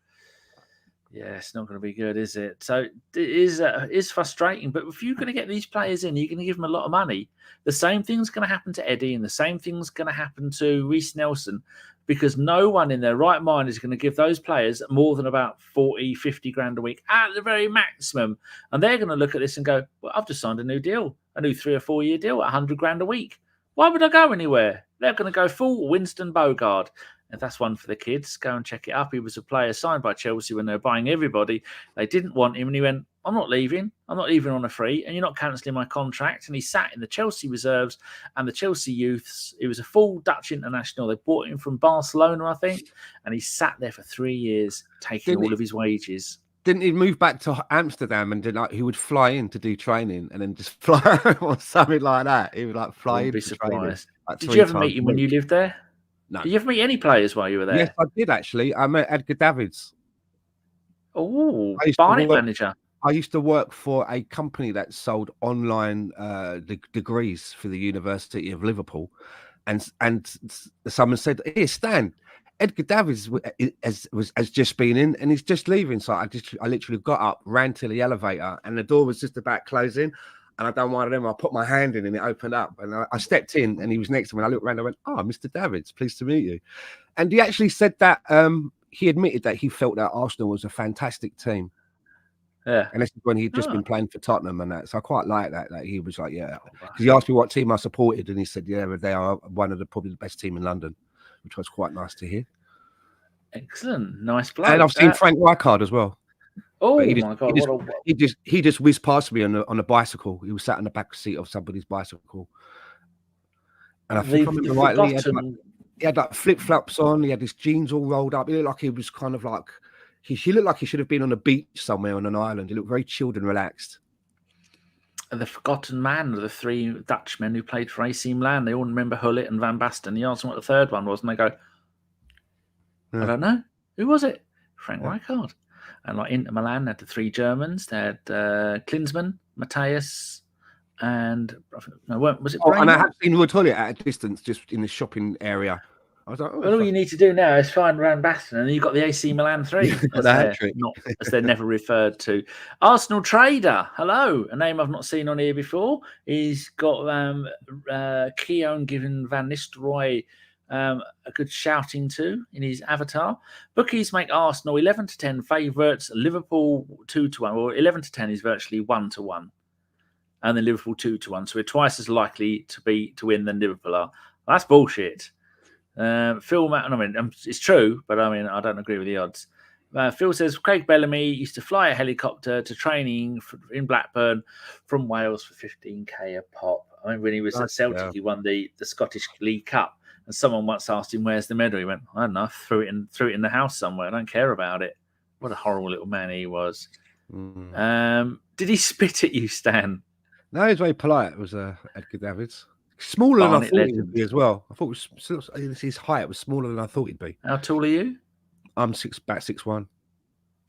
Yeah, it's not going to be good, is it? So it is frustrating. But if you're going to get these players in, you're going to give them a lot of money. The same thing's going to happen to Eddie, and the same thing's going to happen to Reece Nelson, because no one in their right mind is going to give those players more than about 40, 50 grand a week at the very maximum. And they're going to look at this and go, well, I've just signed a new deal, a new 3 or 4 year deal at 100 grand a week. Why would I go anywhere? They're going to go full Winston Bogarde. If that's one for the kids, go and check it up. He was a player signed by Chelsea when they were buying everybody. They didn't want him, and he went, I'm not leaving. I'm not leaving on a free, and you're not cancelling my contract. And he sat in the Chelsea reserves and the Chelsea youths. He was a full Dutch international. They bought him from Barcelona, I think, and he sat there for 3 years, taking all of his wages. Didn't he move back to Amsterdam, and he would fly in to do training and then just fly home or something like that? He would like fly in. Be to training, like, did you ever meet him when you lived there? No. Did you ever meet any players while you were there? Yes, I did actually. I met Edgar Davids. Oh, Barnet manager. I used to work for a company that sold online degrees for the University of Liverpool, and someone said, "Here, Stan, Edgar Davids has just been in, and he's just leaving." So I literally got up, ran to the elevator, and the door was just about closing. And I done one of them. I put my hand in and it opened up. And I stepped in and he was next to me. And I looked around and I went, "Oh, Mr. Davids, pleased to meet you." And he actually said that he admitted that he felt that Arsenal was a fantastic team. Yeah. And this is when he'd just been playing for Tottenham and that. So I quite like that. Like, he was like, yeah. Because he asked me what team I supported. And he said, yeah, they are probably the best team in London, which was quite nice to hear. Excellent. Nice play. And I've seen Frank Rijkaard as well. Oh my God! He just whizzed past me on a bicycle. He was sat in the back seat of somebody's bicycle, and I think he had like flip flops on. He had his jeans all rolled up. He looked like he was kind of like he looked like he should have been on a beach somewhere on an island. He looked very chilled and relaxed. The forgotten man of the 3 Dutchmen who played for AC Milan. They all remember Hullet and Van Basten. He asked them what the third one was, and they go, "I don't know. Who was it?" Frank Rijkaard. And like Inter Milan had the 3 Germans. They had Klinsmann, Matthias, and was it? And I have seen Wood Hullet at a distance, just in the shopping area. I was like, well, all you need to do now is find Van Basten, and you've got the AC Milan 3. As they're never referred to. Arsenal Trader, hello, a name I've not seen on here before. He's got Keown giving Van Nistelrooy a good shouting to in his avatar. Bookies make Arsenal 11-10 favourites, Liverpool 2-1. Well, 11-10 is virtually 1-1, and then Liverpool 2-1. So we're twice as likely to win than Liverpool are. Well, that's bullshit. Phil, I mean, it's true, but I mean, I don't agree with the odds. Phil says Craig Bellamy used to fly a helicopter to training in Blackburn from Wales for 15k a pop. I mean, when he was at Celtic, he won the Scottish League Cup. And someone once asked him, "Where's the medal?" He went, "I don't know, threw it in the house somewhere. I don't care about it." What a horrible little man he was. Did he spit at you, Stan? No, he's very polite. It was Edgar Davids. Smaller than I Barnet thought he would legend. be as well. I thought his height was smaller than I thought he'd be. How tall are you? I'm about 6'1".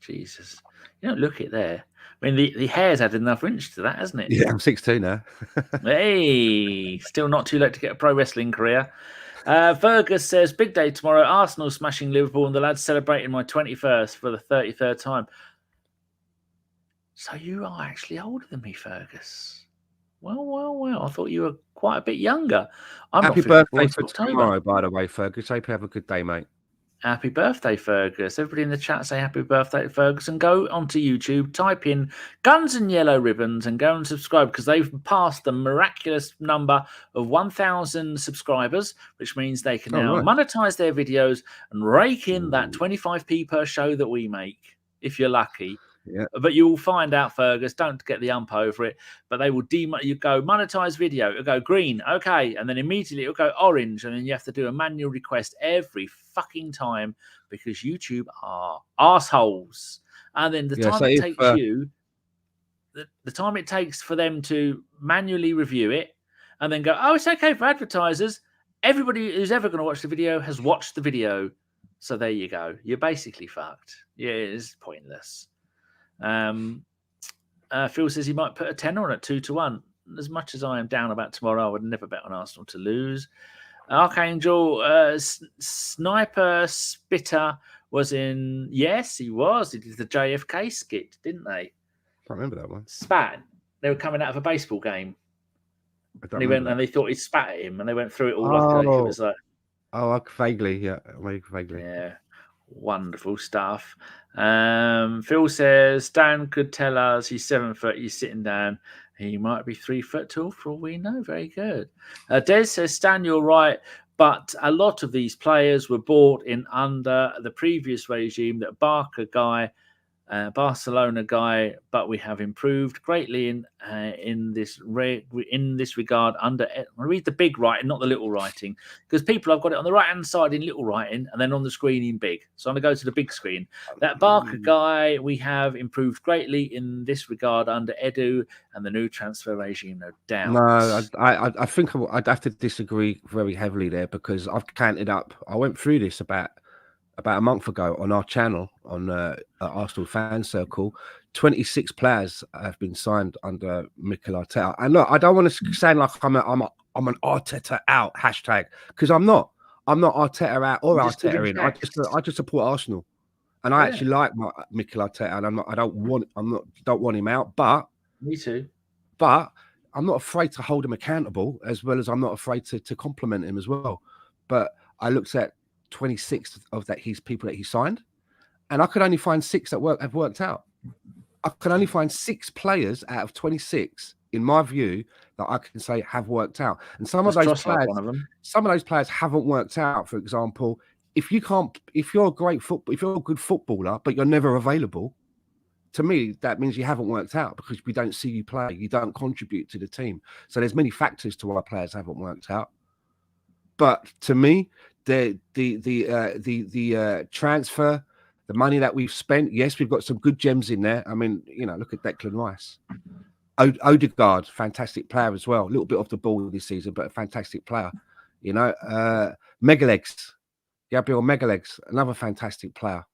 Jesus. You don't look it there. I mean, the hair's added another inch to that, hasn't it? Yeah, I'm 6'2" now. Hey, still not too late to get a pro wrestling career. Fergus says, big day tomorrow. Arsenal smashing Liverpool and the lads celebrating my 21st for the 33rd time. So you are actually older than me, Fergus. Well. I thought you were quite a bit younger. Happy birthday for tomorrow, by the way, Fergus. Hope you have a good day, mate. Happy birthday, Fergus. Everybody in the chat say happy birthday to Fergus and go onto YouTube, type in Guns and Yellow Ribbons and go and subscribe because they've passed the miraculous number of 1,000 subscribers, which means they can now monetize their videos and rake in that 25p per show that we make, if you're lucky. Yeah. But you'll find out, Fergus, don't get the ump over it, but they will you go monetize video, it'll go green, okay, and then immediately it'll go orange, and then you have to do a manual request every fucking time because YouTube are assholes. And then the time it takes the time it takes for them to manually review it and then go, oh, it's okay for advertisers. Everybody who's ever going to watch the video has watched the video. So there you go. You're basically fucked. Yeah, it's pointless. Phil says he might put a tenner on at 2-1. As much as I am down about tomorrow, I would never bet on Arsenal to lose. Archangel Sniper Spitter was in. Yes, he was. He did the JFK skit, didn't they? I can't remember that one. Spat. They were coming out of a baseball game. And he went and they thought he'd spat at him, and they went through it all. Like it was like. Oh, vaguely, yeah, vaguely. Yeah. Wonderful stuff. Phil says Dan could tell us he's 7 foot. He's sitting down. He might be 3 foot tall for all we know. Very good. Des says, Stan, you're right. But a lot of these players were bought in under the previous regime. That Barcelona guy, but we have improved greatly in this regard. I read the big writing, not the little writing, because people have got it on the right hand side in little writing and then on the screen in big. So I'm going to go to the big screen. That Barker guy, we have improved greatly in this regard under Edu and the new transfer regime, no doubt. No, I think I'd have to disagree very heavily there because I've counted up. I went through this about a month ago on our channel on Arsenal Fan Circle. 26 players have been signed under Mikel Arteta. And look, I don't want to sound like I'm an Arteta out hashtag because I'm not. I'm not Arteta out or Arteta in. I just support Arsenal, and I actually like Mikel Arteta, and I don't want him out. But me too. But I'm not afraid to hold him accountable, as well as I'm not afraid to compliment him as well. But I looked at 26 of his people that he signed, and I could only find 6 that have worked out. I can only find 6 players out of 26, in my view, that I can say have worked out. And some of those players haven't worked out. For example, if you're a good footballer, but you're never available, to me, that means you haven't worked out because we don't see you play. You don't contribute to the team. So there's many factors to why players haven't worked out. But to me, the transfer, the money that we've spent, yes, we've got some good gems in there. I mean, look at Declan Rice. Odegaard, fantastic player as well. A little bit off the ball this season, but a fantastic player. Megalegs, Gabriel Megalegs, another fantastic player.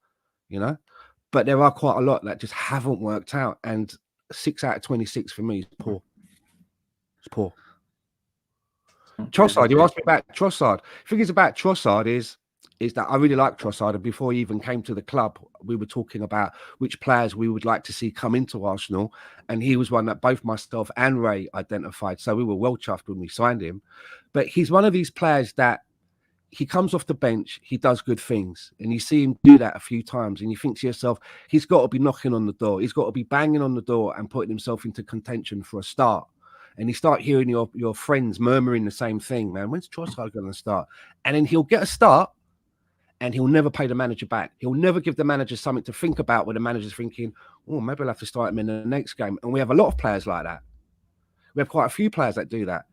But there are quite a lot that just haven't worked out, and 6 out of 26 for me is poor. It's poor. Trossard, you asked me about Trossard. The thing is about Trossard is that I really like Trossard, and before he even came to the club, we were talking about which players we would like to see come into Arsenal, and he was one that both myself and Ray identified. So we were well chuffed when we signed him. But he's one of these players that he comes off the bench, he does good things, and you see him do that a few times, and you think to yourself, he's got to be knocking on the door, he's got to be banging on the door and putting himself into contention for a start. And you start hearing your friends murmuring the same thing, man. When's Trossard going to start? And then he'll get a start, and he'll never pay the manager back. He'll never give the manager something to think about when the manager's thinking, oh, maybe I'll have to start him in the next game. And we have a lot of players like that. We have quite a few players that do that.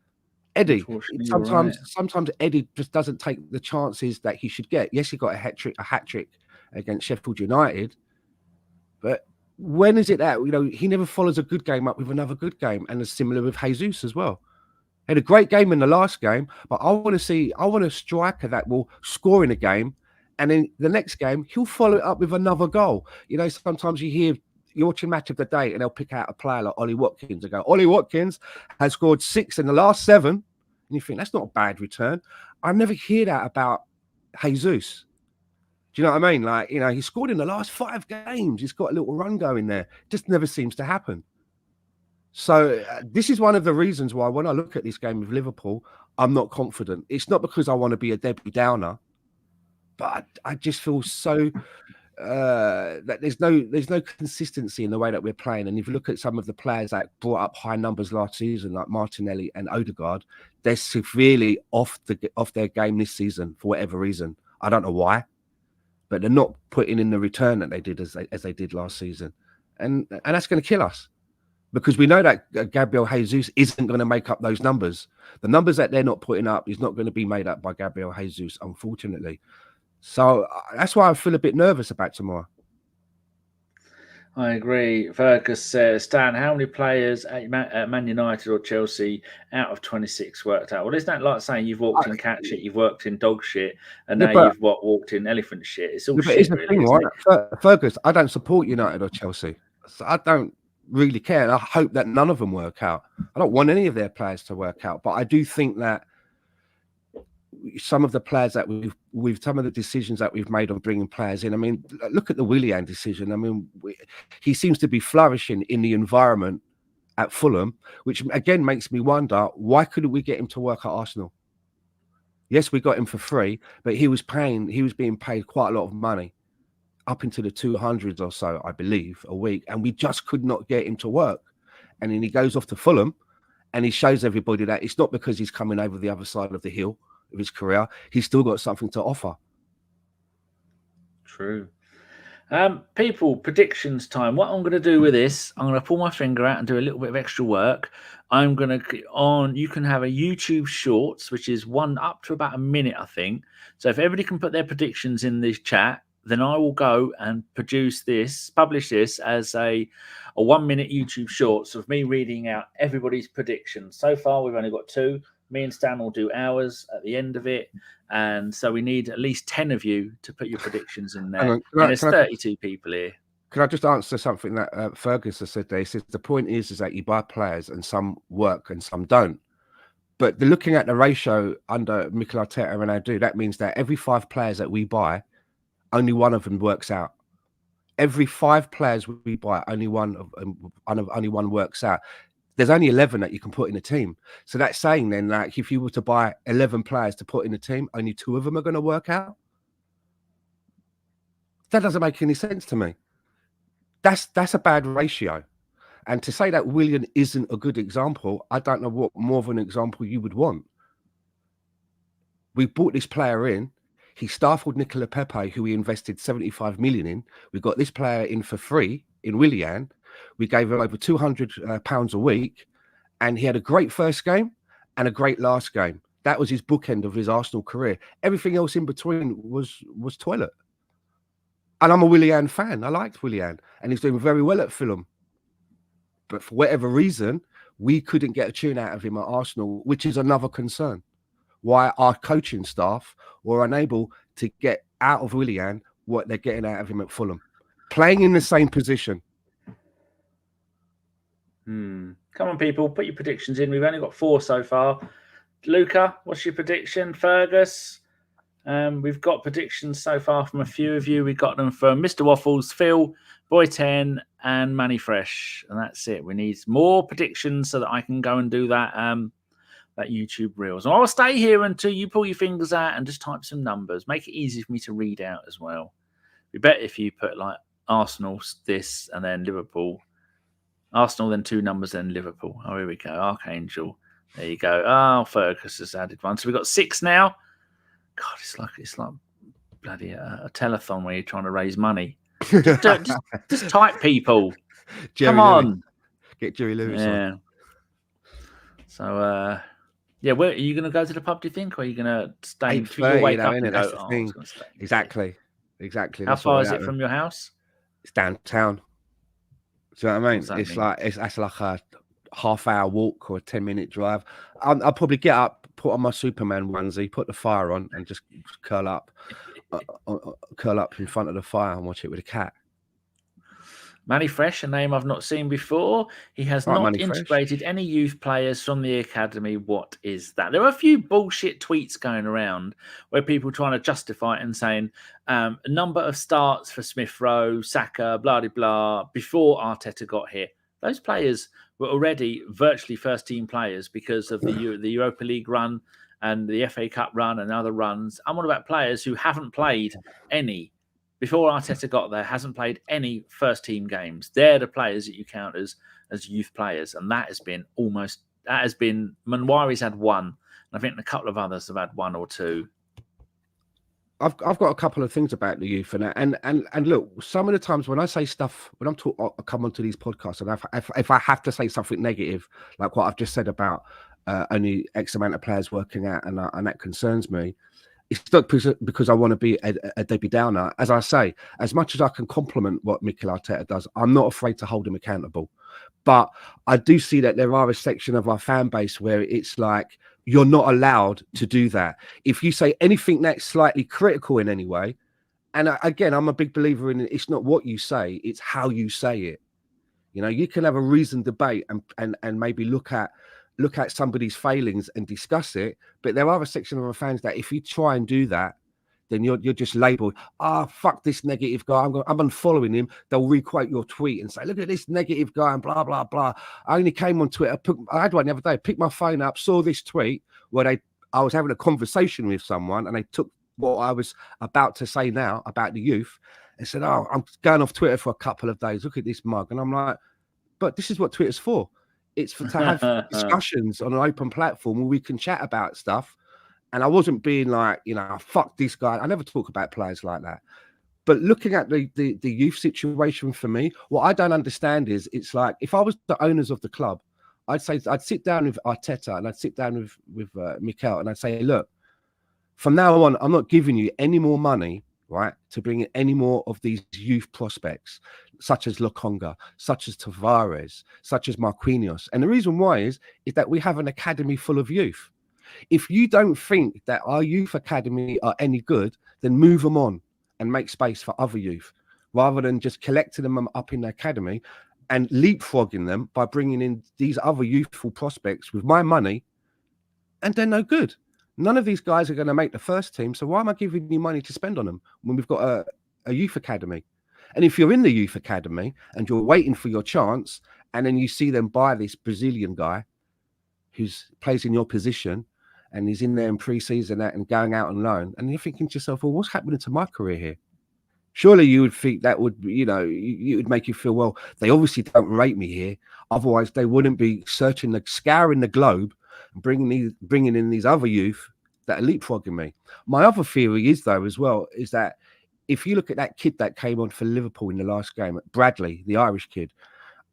Eddie, sometimes Eddie just doesn't take the chances that he should get. Yes, he got a hat trick against Sheffield United, but when is it that, he never follows a good game up with another good game? And it's similar with Jesus as well. Had a great game in the last game, but I want a striker that will score in a game, and then the next game he'll follow it up with another goal. Sometimes you're watching Match of the Day and they'll pick out a player like Ollie Watkins and go, Ollie Watkins has scored 6 in the last 7, and you think that's not a bad return. I never hear that about Jesus. Do you know what I mean? Like, he scored in the last 5 games. He's got a little run going there. It just never seems to happen. So this is one of the reasons why when I look at this game with Liverpool, I'm not confident. It's not because I want to be a Debbie Downer, but I just feel so that there's no consistency in the way that we're playing. And if you look at some of the players that brought up high numbers last season, like Martinelli and Odegaard, they're severely off their game this season for whatever reason. I don't know why, but they're not putting in the return that they did as they did last season, and that's going to kill us. Because we know that Gabriel Jesus isn't going to make up those numbers. The numbers that they're not putting up is not going to be made up by Gabriel Jesus, unfortunately. So that's why I feel a bit nervous about tomorrow. I agree. Fergus says, Stan, how many players at Man United or Chelsea out of 26 worked out? Well, isn't that like saying you've walked in cat shit, you've worked in dog shit, and now you've walked in elephant shit? It's all shit, really, thing, right? Fergus, I don't support United or Chelsea. So I don't really care. And I hope that none of them work out. I don't want any of their players to work out, but I do think that some of the players that we've some of the decisions that we've made on bringing players in. I mean, look at the Willian decision. I mean, he seems to be flourishing in the environment at Fulham, which again makes me wonder, why couldn't we get him to work at Arsenal? Yes, we got him for free, but he was being paid quite a lot of money, up into the 200s or so, I believe, a week, and we just could not get him to work. And then he goes off to Fulham, and he shows everybody that it's not because he's coming over the other side of the hill of his career. He's still got something to offer. True. People, predictions time. What I'm going to do with this, I'm going to pull my finger out and do a little bit of extra work. I'm going to you can have a YouTube Shorts, which is one up to about a minute, I think. So if everybody can put their predictions in this chat, then I will go and publish this as a 1 minute YouTube Shorts of me reading out everybody's predictions. So far, we've only got 2. Me and Stan will do ours at the end of it. And so we need at least 10 of you to put your predictions in there. And there's 32 people here. Can I just answer something that Fergus has said there? He says the point is that you buy players and some work and some don't. But looking at the ratio under Mikel Arteta and Adu, that means that every 5 players that we buy, only one of them works out. Every 5 players we buy, only one works out. There's only 11 that you can put in a team. So that's saying then, like, if you were to buy 11 players to put in a team, only 2 of them are going to work out. That doesn't make any sense to me. That's a bad ratio. And to say that Willian isn't a good example, I don't know what more of an example you would want. We brought this player in. He stifled Nicola Pepe, who we invested 75 million in. We got this player in for free in Willian. We gave him over £200 a week, and he had a great first game and a great last game. That was his bookend of his Arsenal career. Everything else in between was toilet. And I'm a Willian fan. I liked Willian, and he's doing very well at Fulham. But for whatever reason, we couldn't get a tune out of him at Arsenal, which is another concern. Why our coaching staff were unable to get out of Willian what they're getting out of him at Fulham. Playing in the same position. Come on, people, put your predictions in. We've only got 4 so far. Luca, what's your prediction? Fergus, we've got predictions so far from a few of you. We got them from Mr. Waffles, Phil, Boy 10, and Manny Fresh, and that's it. We need more predictions so that I can go and do that that YouTube Reels. And I'll stay here until you pull your fingers out and just type some numbers. Make it easy for me to read out as well. It'd be better if you put like Arsenal, this, and then Liverpool. Arsenal, then 2 numbers, then Liverpool. Oh, here we go. Archangel. There you go. Oh, Fergus has added one. So we've got 6 now. God, it's like bloody a telethon where you're trying to raise money. Just type people. Come on. Lewis. Get Jerry Lewis on. So, where are you going to go to the pub, do you think? Or are you going to stay? 8:30, wake up and go, that's the thing. Exactly. How far is it from your house? It's downtown. Do you know what I mean? What's that It's mean? like that's like a half-hour walk or a 10-minute drive. I'll probably get up, put on my Superman onesie, put the fire on, and just curl up in front of the fire and watch it with a cat. Manny Fresh, a name I've not seen before. He has Right, not Manny Fresh. integrated any youth players from the academy. What is that? There are a few bullshit tweets going around where people trying to justify it and saying a number of starts for Smith Rowe, Saka, blah, blah, blah, before Arteta got here. Those players were already virtually first-team players because of the Europa League run and the FA Cup run and other runs. I'm on about players who haven't played any. Before Arteta got there, hasn't played any first-team games. They're the players that you count as youth players, and that has been Manwari's had one, and I think a couple of others have had one or two. I've got a couple of things about the youth and look, some of the times when I say stuff, when I come onto these podcasts, and if I have to say something negative, like what I've just said about only X amount of players working out, and that concerns me. It's not because I want to be a Debbie Downer. As I say, as much as I can compliment what Mikel Arteta does, I'm not afraid to hold him accountable. But I do see that there are a section of our fan base where it's like, you're not allowed to do that. If you say anything that's slightly critical in any way, and again, I'm a big believer in it's not what you say, it's how you say it. You know, you can have a reasoned debate and maybe look at somebody's failings and discuss it, but there are a section of our fans that if you try and do that, then you're just labelled, fuck this negative guy. I'm unfollowing him. They'll requote your tweet and say, look at this negative guy and blah, blah, blah. I only came on Twitter. I had one the other day, picked my phone up, saw this tweet where I was having a conversation with someone and they took what I was about to say now about the youth and said, I'm going off Twitter for a couple of days. Look at this mug. And I'm like, but this is what Twitter's for. It's to have discussions on an open platform where we can chat about stuff. And I wasn't being like, fuck this guy. I never talk about players like that. But looking at the youth situation for me, what I don't understand is it's like, if I was the owners of the club, I'd sit down with Arteta and I'd sit down with Mikel and I'd say, look, from now on, I'm not giving you any more money, right, to bring in any more of these youth prospects, such as Lokonga, such as Tavares, such as Marquinhos. And the reason why is that we have an academy full of youth. If you don't think that our youth academy are any good, then move them on and make space for other youth, rather than just collecting them up in the academy and leapfrogging them by bringing in these other youthful prospects with my money, and they're no good. None of these guys are going to make the first team, so why am I giving you money to spend on them when we've got a youth academy? And if you're in the youth academy and you're waiting for your chance, and then you see them buy this Brazilian guy who plays in your position, and he's in there in pre-season and going out on loan, and you're thinking to yourself, well, what's happening to my career here? Surely you would think that would, it would make you feel, well, they obviously don't rate me here. Otherwise, they wouldn't be scouring the globe and bringing in these other youth that are leapfrogging me. My other theory is, though, as well, is that if you look at that kid that came on for Liverpool in the last game, Bradley, the Irish kid,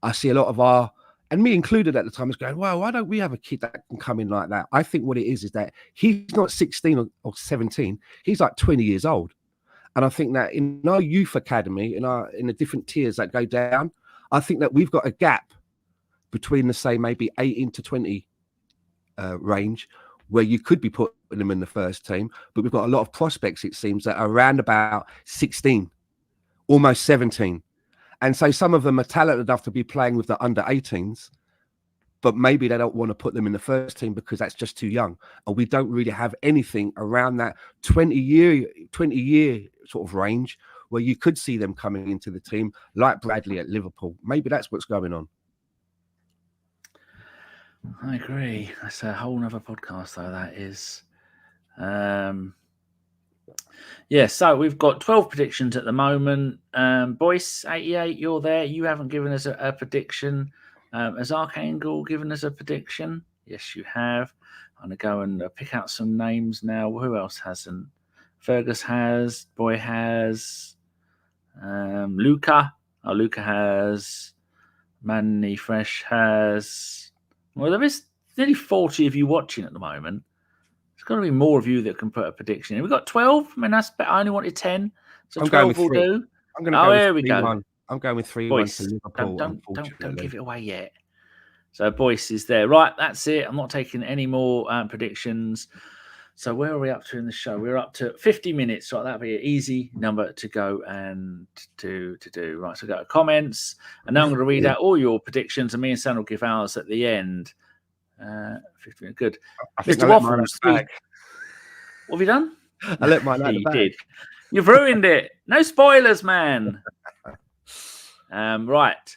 I see a lot of and me included at the time, is going, well, why don't we have a kid that can come in like that? I think what it is that he's not 16 or 17. He's like 20 years old. And I think that in our youth academy, in the different tiers that go down, I think that we've got a gap between the, say, maybe 18 to 20 range, where you could be putting them in the first team. But we've got a lot of prospects, it seems, that are around about 16, almost 17. And so some of them are talented enough to be playing with the under 18s, but maybe they don't want to put them in the first team because that's just too young. And we don't really have anything around that 20-year sort of range where you could see them coming into the team like Bradley at Liverpool. Maybe that's what's going on. I agree. That's a whole nother podcast, though, that is. Yeah, so we've got 12 predictions at the moment. Boyce, 88, you're there. You haven't given us a prediction. Has Archangel given us a prediction? Yes, you have. I'm going to go and pick out some names now. Who else hasn't? Fergus has. Boy has. Luca. Luca has. Manny Fresh has. Well, there is nearly 40 of you watching at the moment. There's got to be more of you that can put a prediction in. We've got 12. I mean, that's better. I only wanted 10. So I'm 12 will do. I'm going to go here with we go. 3-1. I'm going with 3-1 Boyce, to Liverpool. don't give it away yet. So Boyce is there. Right, that's it. I'm not taking any more predictions. So where are we up to in the show? We're up to 50 minutes. Right, that'll be an easy number to go and to do. Right, so go to comments. And now I'm going to read out all your predictions, and me and Sam will give ours at the end. 50 minutes. Good. Mr. Waffles. What have you done? I let mine out. You did. You've ruined it. No spoilers, man. Right.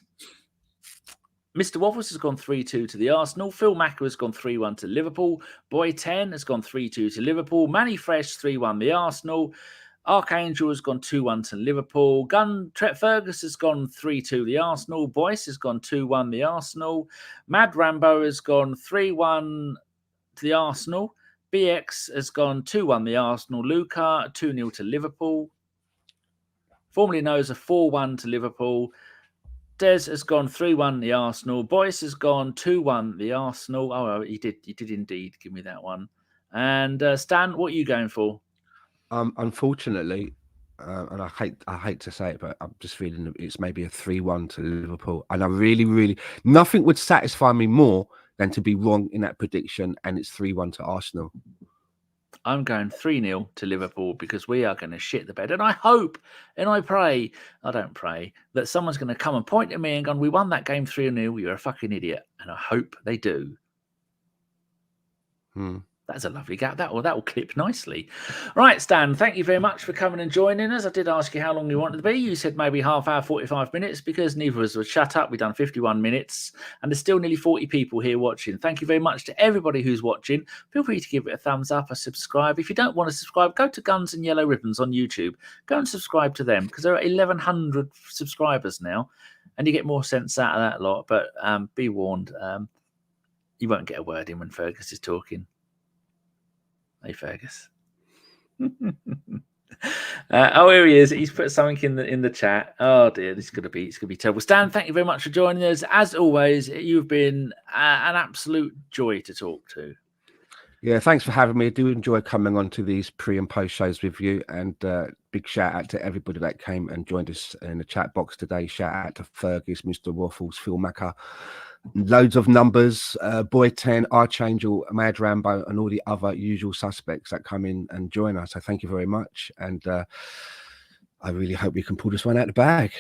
Mr. Waffles has gone 3-2 to the Arsenal. Phil Macker has gone 3-1 to Liverpool. Boy 10 has gone 3-2 to Liverpool. Manny Fresh 3-1 the Arsenal. Archangel has gone 2-1 to Liverpool. Tret Fergus has gone 3-2 the Arsenal. Boyce has gone 2-1 the Arsenal. Mad Rambo has gone 3-1 to the Arsenal. BX has gone 2-1 the Arsenal. Luca 2-0 to Liverpool. Formerly known as a 4-1 to Liverpool. Des has gone 3-1 the Arsenal. Boyce has gone 2-1 the Arsenal. Oh, he did indeed give me that one. And Stan, what are you going for? Unfortunately, and I hate to say it, but I'm just feeling it's maybe a 3-1 to Liverpool. And I really, nothing would satisfy me more than to be wrong in that prediction, and it's 3-1 to Arsenal. I'm going 3-0 to Liverpool because we are going to shit the bed. And I hope and I pray, I don't pray, that someone's going to come and point at me and go, we won that game 3-0. You're a fucking idiot. And I hope they do. That's a lovely gap. That will clip nicely. Right, Stan, thank you very much for coming and joining us. I did ask you how long you wanted to be. You said maybe half hour, 45 minutes, because neither of us would shut up. We've done 51 minutes, and there's still nearly 40 people here watching. Thank you very much to everybody who's watching. Feel free to give it a thumbs up or subscribe. If you don't want to subscribe, go to Guns and Yellow Ribbons on YouTube. Go and subscribe to them, because there are 1,100 subscribers now, and you get more sense out of that lot. But be warned, you won't get a word in when Fergus is talking. Hey, Fergus. Oh, here he is. He's put something in the chat. Oh dear, it's gonna be terrible. Stan, thank you very much for joining us. As always, you've been an absolute joy to talk to. Yeah, thanks for having me. I do enjoy coming on to these pre and post shows with you, and big shout out to everybody that came and joined us in the chat box today. Shout out to Fergus, Mr. Waffles, Phil Macker. Loads of numbers, Boy 10, Archangel, Mad Rambo, and all the other usual suspects that come in and join us. So thank you very much. And I really hope we can pull this one out of the bag.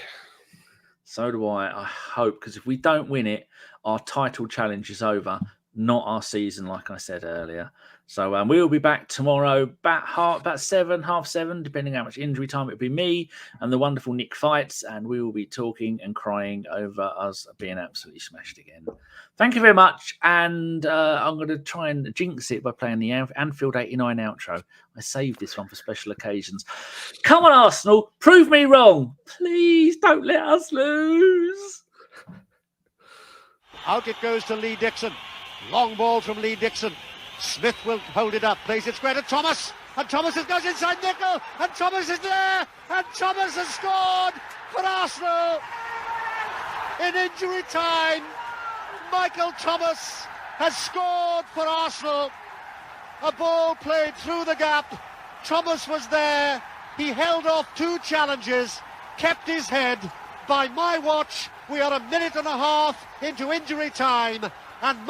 So do I. I hope, because if we don't win it, our title challenge is over, not our season, like I said earlier. So we will be back tomorrow, about 7:30, depending how much injury time it'll be, me and the wonderful Nick Fights, and we will be talking and crying over us being absolutely smashed again. Thank you very much, and I'm going to try and jinx it by playing the Anfield 89 outro. I saved this one for special occasions. Come on, Arsenal, prove me wrong. Please don't let us lose. Out it goes to Lee Dixon. Long ball from Lee Dixon. Smith will hold it up, plays it square to Thomas, and Thomas goes inside Nickel, and Thomas is there, and Thomas has scored for Arsenal in injury time. Michael Thomas has scored for Arsenal. A ball played through the gap. Thomas was there. He held off two challenges, kept his head. By my watch, we are a minute and a half into injury time, and